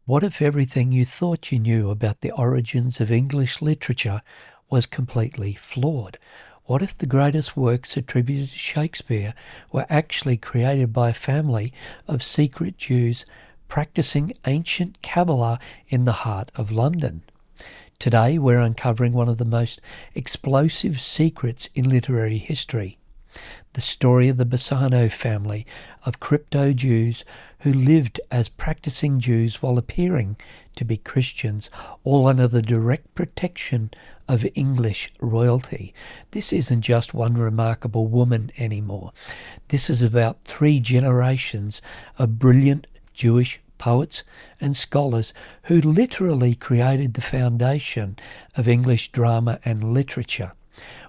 What if everything you thought you knew about the origins of English literature was completely flawed? What if the greatest works attributed to Shakespeare were actually created by a family of secret Jews practicing ancient Kabbalah in the heart of London? Today we're uncovering one of the most explosive secrets in literary history. The story of the Bassano family of crypto-Jews who lived as practicing Jews while appearing to be Christians, all under the direct protection of English royalty. This isn't just one remarkable woman anymore. This is about 3 generations of brilliant Jewish poets and scholars who literally created the foundation of English drama and literature.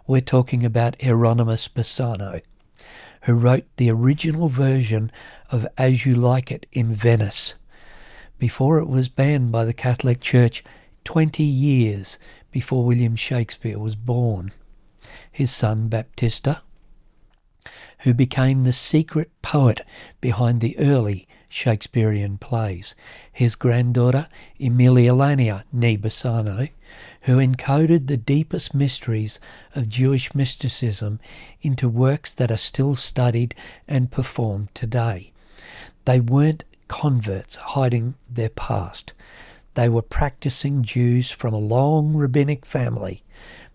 We're talking about Hieronymus Bassano, who wrote the original version of As You Like It in Venice, before it was banned by the Catholic Church 20 years before William Shakespeare was born. His son Baptista, who became the secret poet behind the early Shakespearean plays. His granddaughter, Emilia Lanier, née Bassano, who encoded the deepest mysteries of Jewish mysticism into works that are still studied and performed today. They weren't converts hiding their past. They were practicing Jews from a long rabbinic family,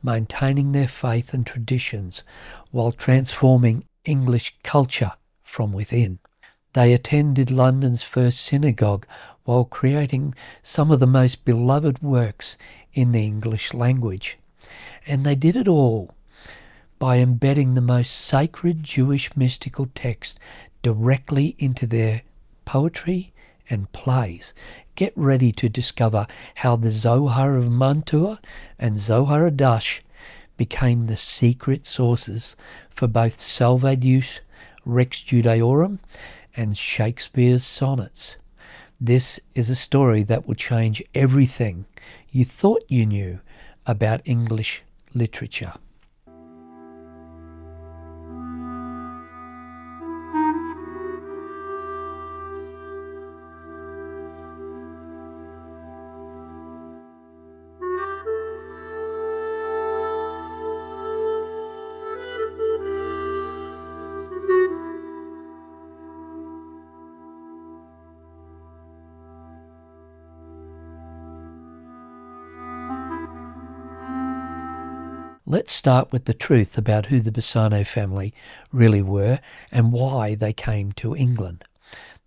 maintaining their faith and traditions while transforming English culture from within. They attended London's first synagogue while creating some of the most beloved works in the English language. And they did it all by embedding the most sacred Jewish mystical text directly into their poetry and plays. Get ready to discover how the Zohar of Mantua and Zohar Adash became the secret sources for both Salve Deus Rex Judaeorum and Shakespeare's sonnets. This is a story that will change everything you thought you knew about English literature. Let's start with the truth about who the Bassano family really were and why they came to England.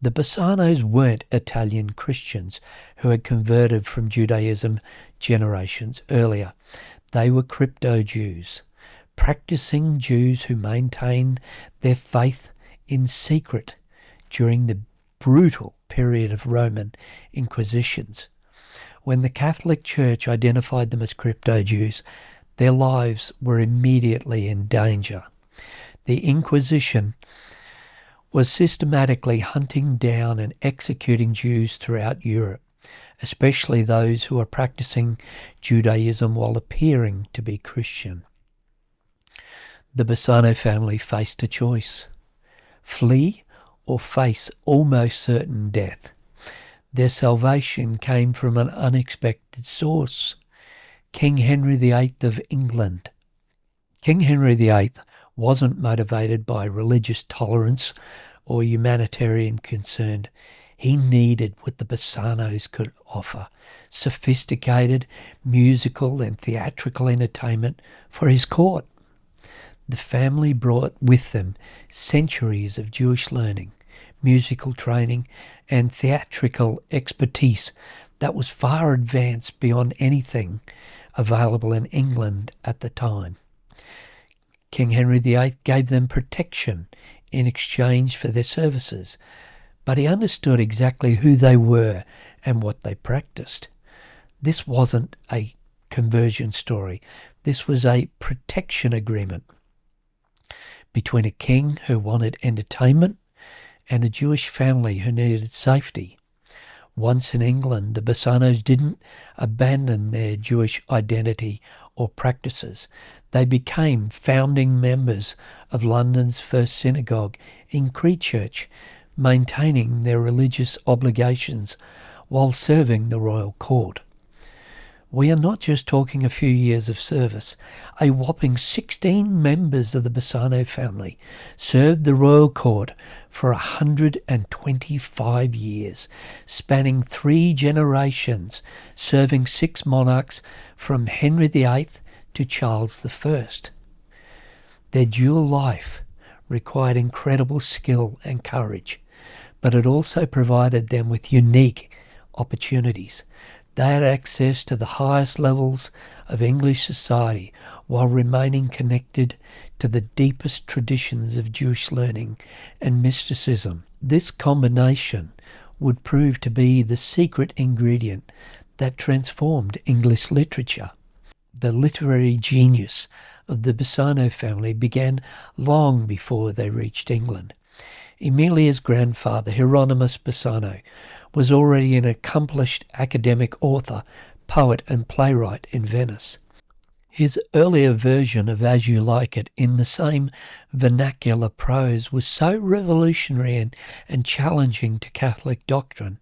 The Bassanos weren't Italian Christians who had converted from Judaism generations earlier. They were crypto-Jews, practicing Jews who maintained their faith in secret during the brutal period of Roman Inquisitions. When the Catholic Church identified them as crypto-Jews, their lives were immediately in danger. The Inquisition was systematically hunting down and executing Jews throughout Europe, especially those who were practicing Judaism while appearing to be Christian. The Bassano family faced a choice: flee or face almost certain death. Their salvation came from an unexpected source: King Henry VIII of England. King Henry VIII wasn't motivated by religious tolerance or humanitarian concern. He needed what the Bassanos could offer: sophisticated musical and theatrical entertainment for his court. The family brought with them centuries of Jewish learning, musical training, and theatrical expertise that was far advanced beyond anything available in England at the time. King Henry VIII gave them protection in exchange for their services, but he understood exactly who they were and what they practiced. This wasn't a conversion story. This was a protection agreement between a king who wanted entertainment and a Jewish family who needed safety. Once in England, the Bassanos didn't abandon their Jewish identity or practices. They became founding members of London's first synagogue in Church, maintaining their religious obligations while serving the royal court. We are not just talking a few years of service. A whopping 16 members of the Bassano family served the royal court for 125 years, spanning 3 generations, serving 6 monarchs from Henry VIII to Charles I. Their dual life required incredible skill and courage, but it also provided them with unique opportunities. They had access to the highest levels of English society while remaining connected to the deepest traditions of Jewish learning and mysticism. This combination would prove to be the secret ingredient that transformed English literature. The literary genius of the Bassano family began long before they reached England. Emilia's grandfather, Hieronymus Bassano, was already an accomplished academic author, poet and playwright in Venice. His earlier version of As You Like It in the same vernacular prose was so revolutionary and challenging to Catholic doctrine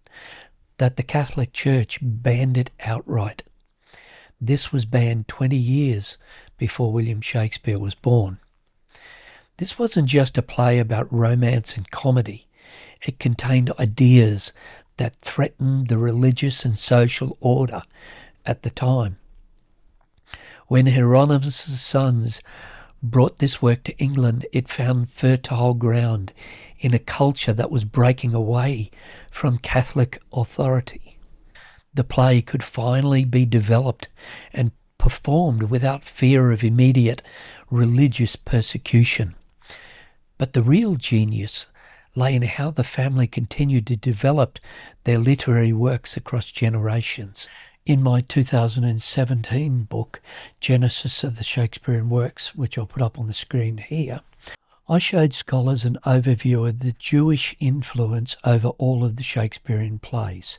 that the Catholic Church banned it outright. This was banned 20 years before William Shakespeare was born. This wasn't just a play about romance and comedy. It contained ideas that threatened the religious and social order at the time. When Hieronymus' sons brought this work to England, it found fertile ground in a culture that was breaking away from Catholic authority. The play could finally be developed and performed without fear of immediate religious persecution. But the real genius lay in how the family continued to develop their literary works across generations. In my 2017 book, Genesis of the Shakespearean Works, which I'll put up on the screen here, I showed scholars an overview of the Jewish influence over all of the Shakespearean plays.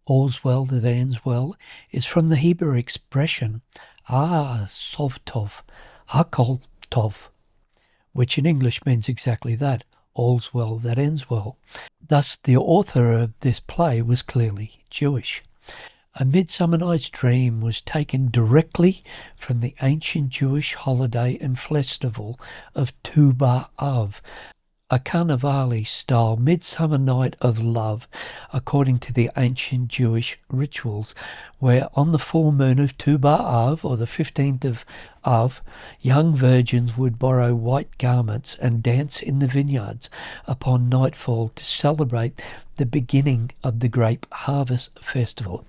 All's well that ends well is from the Hebrew expression sov tov, hakol tov, which in English means exactly that, all's well that ends well. Thus, the author of this play was clearly Jewish. A Midsummer Night's Dream was taken directly from the ancient Jewish holiday and festival of Tu B'Av, a Carnivali-style midsummer night of love, according to the ancient Jewish rituals, where on the full moon of Tu B'Av, or the 15th of Av, young virgins would borrow white garments and dance in the vineyards upon nightfall to celebrate the beginning of the grape harvest festival.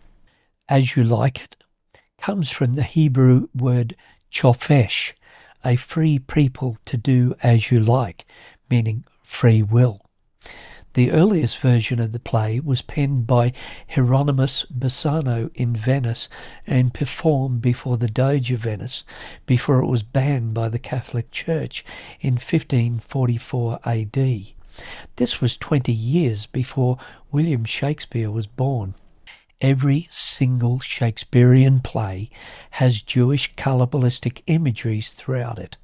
As You Like It comes from the Hebrew word chofesh, a free people to do as you like, meaning free will. The earliest version of the play was penned by Hieronymus Bassano in Venice and performed before the Doge of Venice before it was banned by the Catholic Church in 1544 AD. This was 20 years before William Shakespeare was born. Every single Shakespearean play has Jewish Kabbalistic imageries throughout it.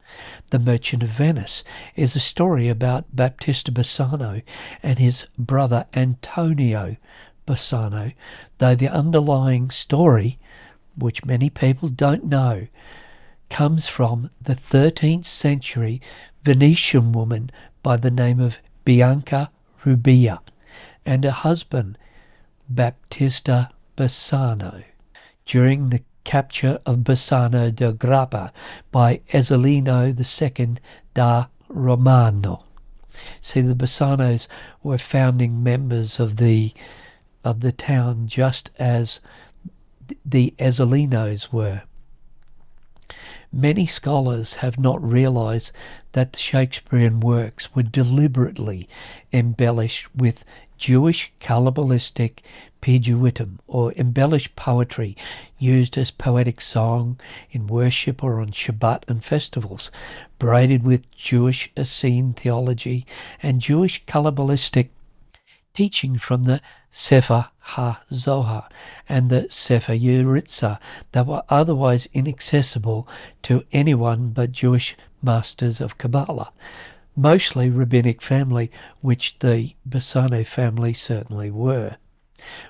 The Merchant of Venice is a story about Baptista Bassano and his brother Antonio Bassano, though the underlying story, which many people don't know, comes from the 13th century Venetian woman by the name of Bianca Rubia and her husband Baptista Bassano during the capture of Bassano del Grappa by Ezzelino II da Romano. See, the Bassanos were founding members of the town, just as the Ezzelinos were. Many scholars have not realized that the Shakespearean works were deliberately embellished with Jewish Kabbalistic pidguitum, or embellished poetry used as poetic song in worship or on Shabbat and festivals, braided with Jewish Essene theology and Jewish Kabbalistic teaching from the Sefer HaZohar and the Sefer Yeritza that were otherwise inaccessible to anyone but Jewish masters of Kabbalah, mostly rabbinic family, which the Bassano family certainly were.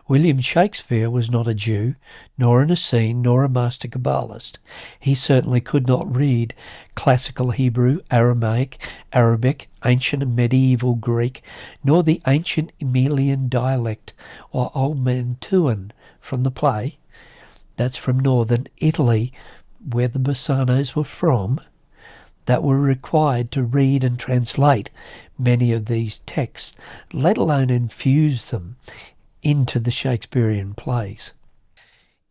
William Shakespeare was not a Jew, nor an Essene, nor a master Kabbalist. He certainly could not read classical Hebrew, Aramaic, Arabic, ancient and medieval Greek, nor the ancient Emilian dialect or Old Mantuan from the play. That's from northern Italy, where the Bassanos were from, that were required to read and translate many of these texts, let alone infuse them into the Shakespearean plays.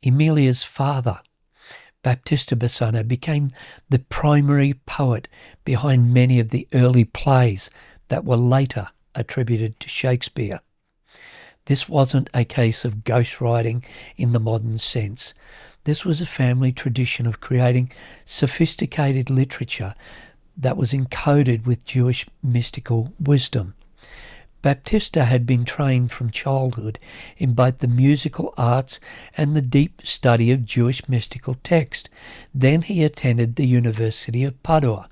Emilia's father, Baptista Bassano, became the primary poet behind many of the early plays that were later attributed to Shakespeare. This wasn't a case of ghostwriting in the modern sense. This was a family tradition of creating sophisticated literature that was encoded with Jewish mystical wisdom. Baptista had been trained from childhood in both the musical arts and the deep study of Jewish mystical text. Then he attended the University of Padua.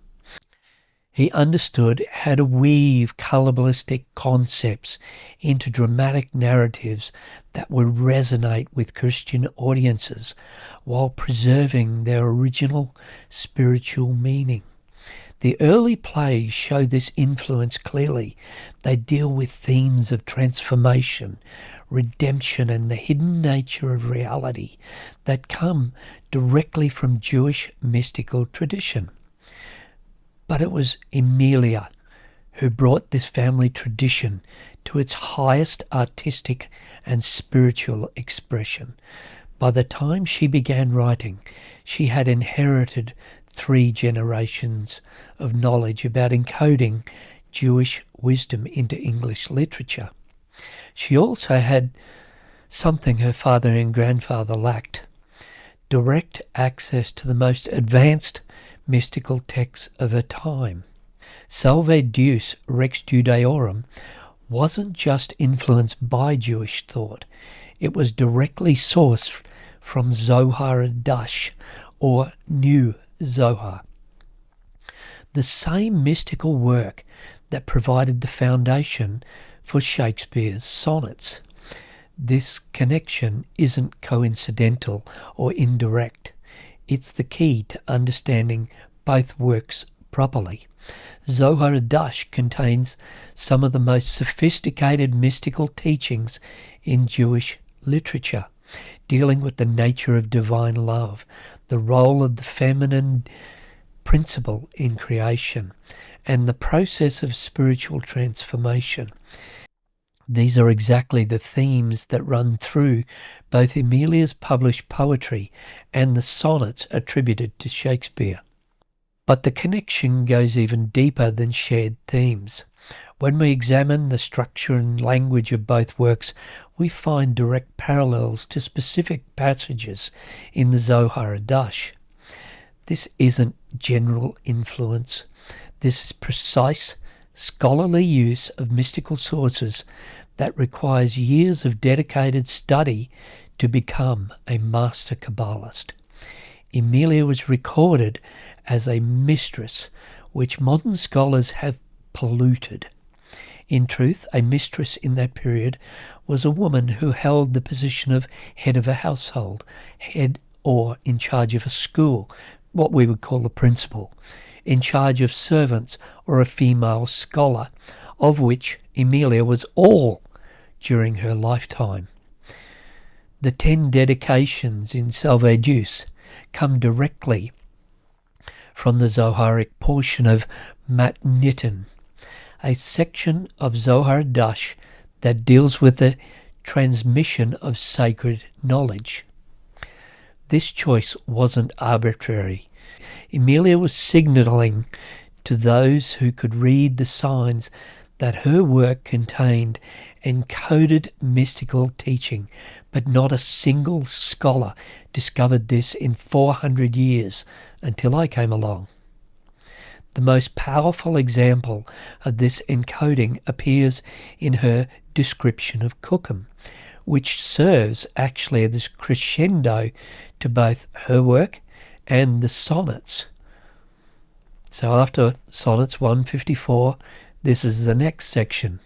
He understood how to weave Kabbalistic concepts into dramatic narratives that would resonate with Christian audiences while preserving their original spiritual meaning. The early plays show this influence clearly. They deal with themes of transformation, redemption, and the hidden nature of reality that come directly from Jewish mystical tradition. But it was Emilia who brought this family tradition to its highest artistic and spiritual expression. By the time she began writing, she had inherited 3 generations of knowledge about encoding Jewish wisdom into English literature. She also had something her father and grandfather lacked: direct access to the most advanced mystical texts of her time. Salve Deus Rex Judaeorum wasn't just influenced by Jewish thought, it was directly sourced from Zohar Dash, or New Zohar, the same mystical work that provided the foundation for Shakespeare's sonnets. This connection isn't coincidental or indirect. It's the key to understanding both works properly. Zohar Dash contains some of the most sophisticated mystical teachings in Jewish literature, dealing with the nature of divine love, the role of the feminine principle in creation, and the process of spiritual transformation. These are exactly the themes that run through both Emilia's published poetry and the sonnets attributed to Shakespeare. But the connection goes even deeper than shared themes. When we examine the structure and language of both works, we find direct parallels to specific passages in the Zohar Dash. This isn't general influence. This is precise, scholarly use of mystical sources that requires years of dedicated study to become a master Kabbalist. Emilia was recorded as a mistress, which modern scholars have polluted. In truth, a mistress in that period was a woman who held the position of head of a household, head or in charge of a school, what we would call a principal, in charge of servants, or a female scholar, of which Emilia was all during her lifetime. The 10 dedications in Salve Deus come directly from the Zoharic portion of Matnitin, a section of Zohar Dash that deals with the transmission of sacred knowledge. This choice wasn't arbitrary. Emilia was signalling to those who could read the signs that her work contained encoded mystical teaching, but not a single scholar discovered this in 400 years until I came along. The most powerful example of this encoding appears in her description of Kukum, which serves actually as crescendo to both her work and the sonnets. So after Sonnets 154, this is the next section.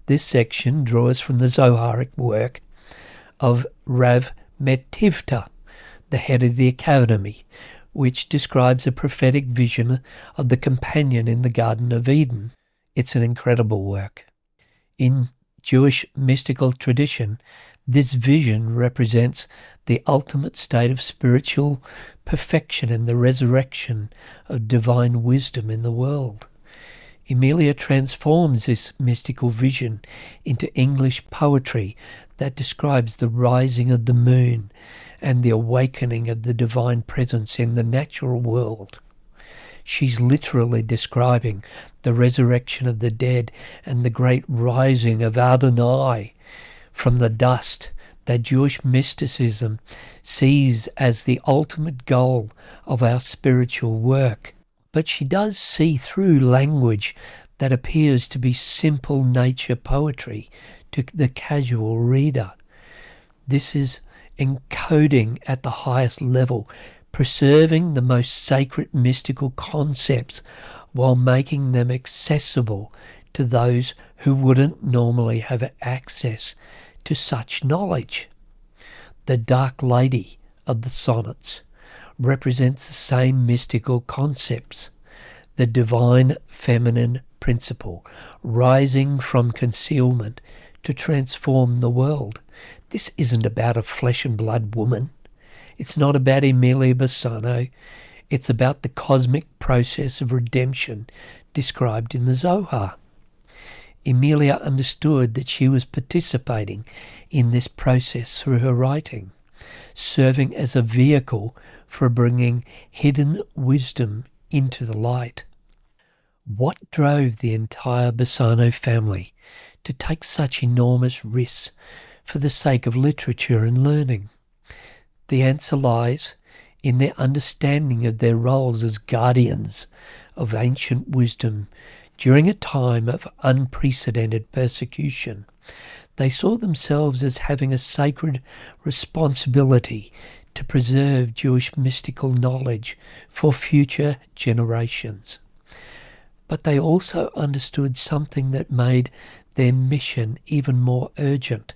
This section draws from the Zoharic work of Rav Metivta, the head of the academy, which describes a prophetic vision of the companion in the Garden of Eden. It's an incredible work. In Jewish mystical tradition, this vision represents the ultimate state of spiritual perfection and the resurrection of divine wisdom in the world. Emilia transforms this mystical vision into English poetry that describes the rising of the moon and the awakening of the divine presence in the natural world. She's literally describing the resurrection of the dead and the great rising of Adonai from the dust that Jewish mysticism sees as the ultimate goal of our spiritual work. But she does see through language that appears to be simple nature poetry to the casual reader. This is encoding at the highest level, preserving the most sacred mystical concepts while making them accessible to those who wouldn't normally have access to such knowledge. The Dark Lady of the sonnets represents the same mystical concepts, the divine feminine principle rising from concealment to transform the world. This isn't about a flesh and blood woman. It's not about Emilia Bassano. It's about the cosmic process of redemption described in the Zohar. Emilia understood that she was participating in this process through her writing, serving as a vehicle for bringing hidden wisdom into the light. What drove the entire Bassano family to take such enormous risks for the sake of literature and learning? The answer lies in their understanding of their roles as guardians of ancient wisdom during a time of unprecedented persecution. They saw themselves as having a sacred responsibility to preserve Jewish mystical knowledge for future generations. But they also understood something that made their mission even more urgent.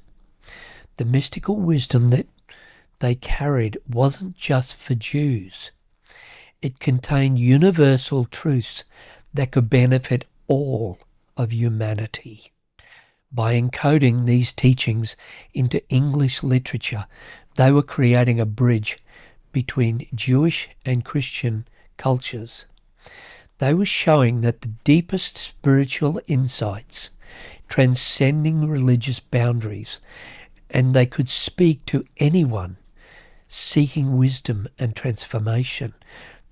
The mystical wisdom that they carried wasn't just for Jews. It contained universal truths that could benefit all of humanity. By encoding these teachings into English literature, they were creating a bridge between Jewish and Christian cultures. They were showing that the deepest spiritual insights, transcending religious boundaries, and they could speak to anyone seeking wisdom and transformation.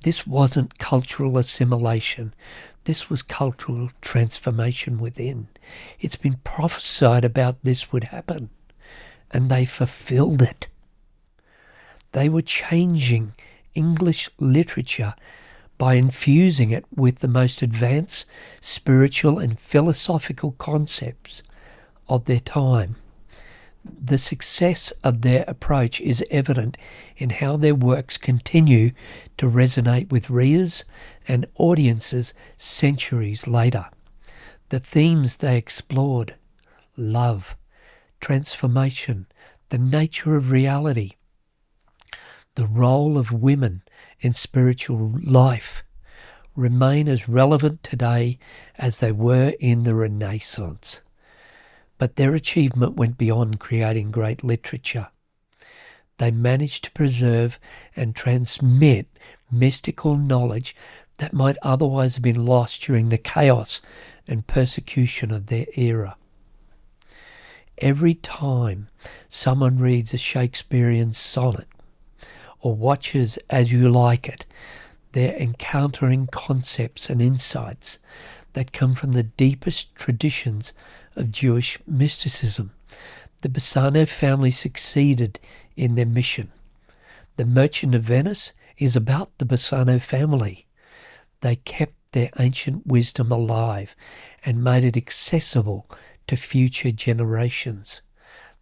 This wasn't cultural assimilation. This was cultural transformation within. It's been prophesied about this would happen, and they fulfilled it. They were changing English literature by infusing it with the most advanced spiritual and philosophical concepts of their time. The success of their approach is evident in how their works continue to resonate with readers and audiences centuries later. The themes they explored: love, transformation, the nature of reality, the role of women in spiritual life, remain as relevant today as they were in the Renaissance. But their achievement went beyond creating great literature. They managed to preserve and transmit mystical knowledge that might otherwise have been lost during the chaos and persecution of their era. Every time someone reads a Shakespearean sonnet or watches As You Like It, they're encountering concepts and insights that come from the deepest traditions of Jewish mysticism. The Bassano family succeeded in their mission. The Merchant of Venice is about the Bassano family. They kept their ancient wisdom alive and made it accessible to future generations.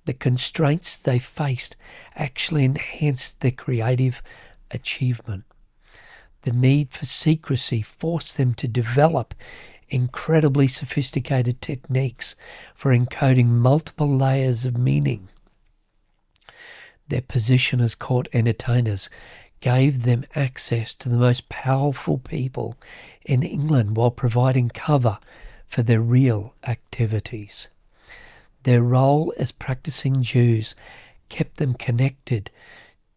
The constraints they faced actually enhanced their creative achievement. The need for secrecy forced them to develop incredibly sophisticated techniques for encoding multiple layers of meaning. Their position as court entertainers gave them access to the most powerful people in England while providing cover for their real activities. Their role as practicing Jews kept them connected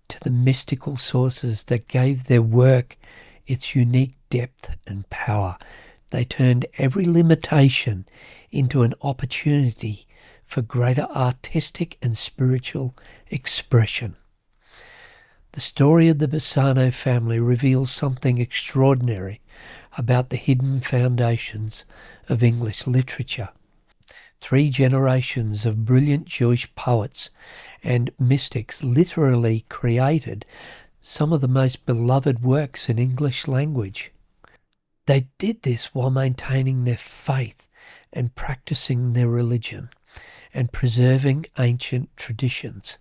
to the mystical sources that gave their work its unique depth and power. They turned every limitation into an opportunity for greater artistic and spiritual expression. The story of the Bassano family reveals something extraordinary about the hidden foundations of English literature. 3 generations of brilliant Jewish poets and mystics literally created some of the most beloved works in English language. They did this while maintaining their faith and practicing their religion and preserving ancient traditions.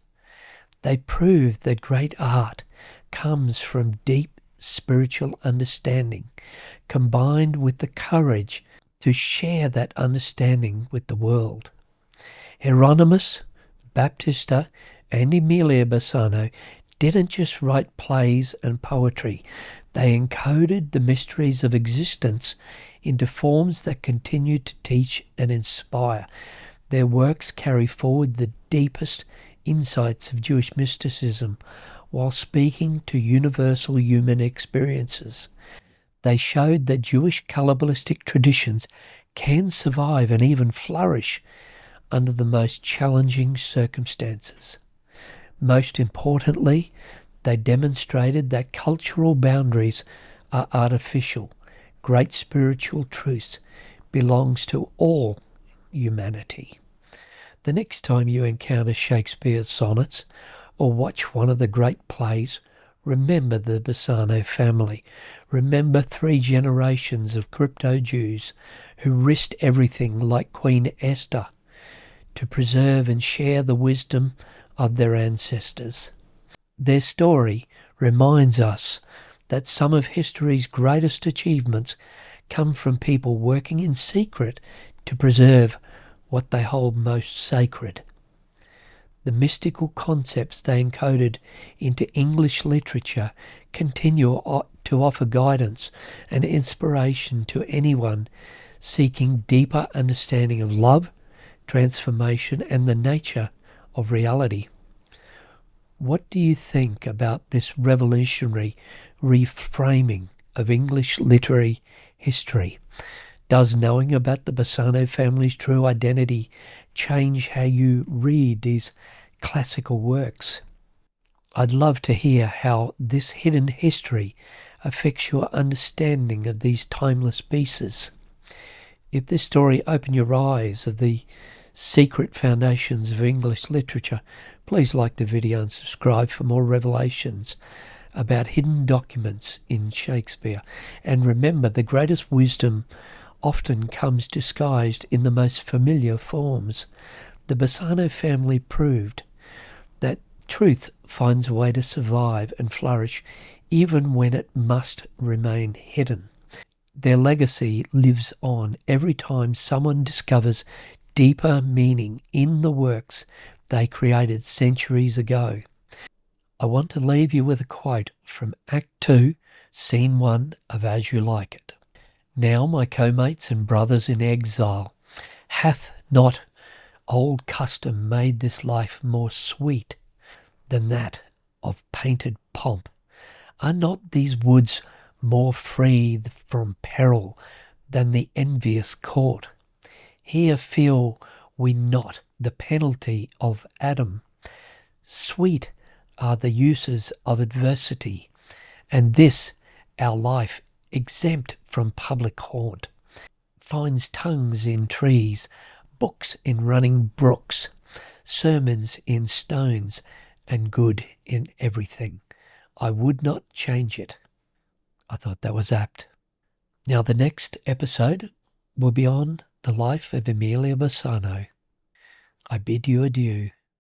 They proved that great art comes from deep spiritual understanding, combined with the courage to share that understanding with the world. Hieronymus, Baptista, and Emilia Bassano didn't just write plays and poetry. They encoded the mysteries of existence into forms that continue to teach and inspire. Their works carry forward the deepest insights of Jewish mysticism while speaking to universal human experiences. They showed that Jewish Kabbalistic traditions can survive and even flourish under the most challenging circumstances. Most importantly, they demonstrated that cultural boundaries are artificial. Great spiritual truth belongs to all humanity. The next time you encounter Shakespeare's sonnets or watch one of the great plays, remember the Bassano family. Remember 3 generations of crypto-Jews who risked everything like Queen Esther to preserve and share the wisdom of their ancestors. Their story reminds us that some of history's greatest achievements come from people working in secret to preserve what they hold most sacred. The mystical concepts they encoded into English literature continue to offer guidance and inspiration to anyone seeking deeper understanding of love, transformation, and the nature of reality. What do you think about this revolutionary reframing of English literary history? Does knowing about the Bassano family's true identity change how you read these classical works? I'd love to hear how this hidden history affects your understanding of these timeless pieces. If this story opened your eyes of the secret foundations of English literature, please like the video and subscribe for more revelations about hidden documents in Shakespeare. And remember, the greatest wisdom often comes disguised in the most familiar forms. The Bassano family proved that truth finds a way to survive and flourish even when it must remain hidden. Their legacy lives on every time someone discovers deeper meaning in the works they created centuries ago. I want to leave you with a quote from Act 2, Scene 1 of As You Like It. Now, my co-mates and brothers in exile, hath not old custom made this life more sweet than that of painted pomp? Are not these woods more free from peril than the envious court? Here feel we not the penalty of Adam. Sweet are the uses of adversity, and this our life exempt from public haunt. Finds tongues in trees, books in running brooks, sermons in stones, and good in everything. I would not change it. I thought that was apt. Now the next episode will be on the life of Emilia Bassano. I bid you adieu.